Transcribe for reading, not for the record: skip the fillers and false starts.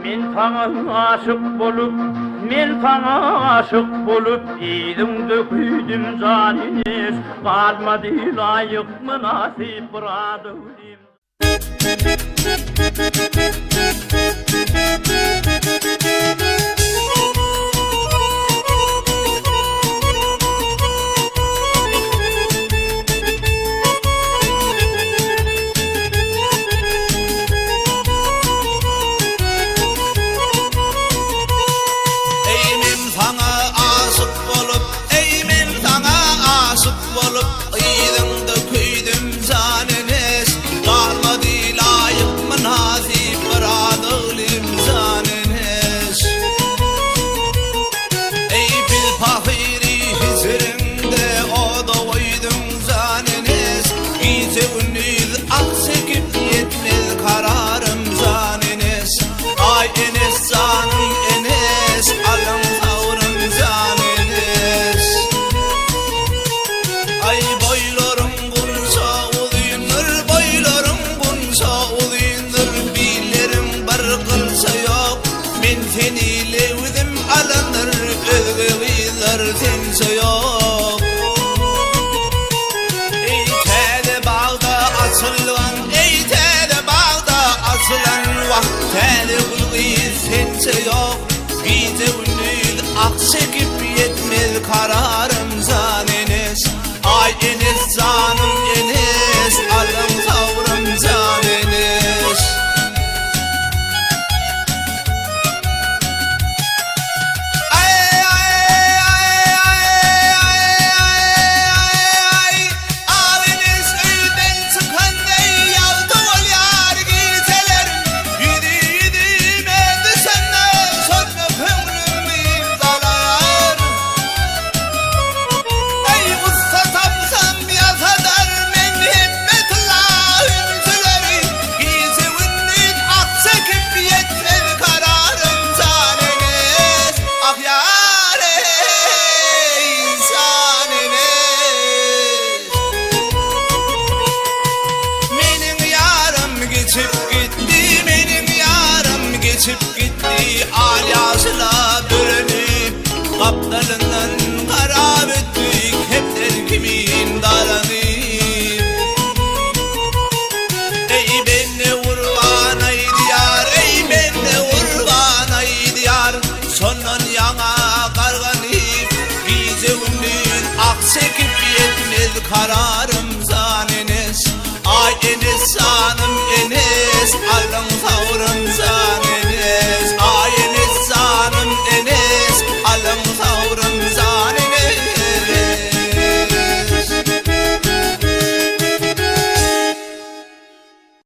Men sana aşık bolup, ilimde küydüm caniniz, kalmadı layık münasip buradım. Çekip yetmez kararım zaneniz. Ay Enes canım Enes, alım tavrım zaneniz. Ay ay ay ay ay ay. Al Enes öyden çıkan ey yavdu ol yar gitseler. Yedi medi senden sonra kömrüm. Geçip gitti alyasıyla bölünüp, kaptalından harap ettik hep terkimin daranıp. Ey benne urvan ay diyar, ey benne urvan ay diyar, sondan yana karganıp, bize ünlün aksekip yetmez kararım zaneniz. Ay Enes canım Enes, alım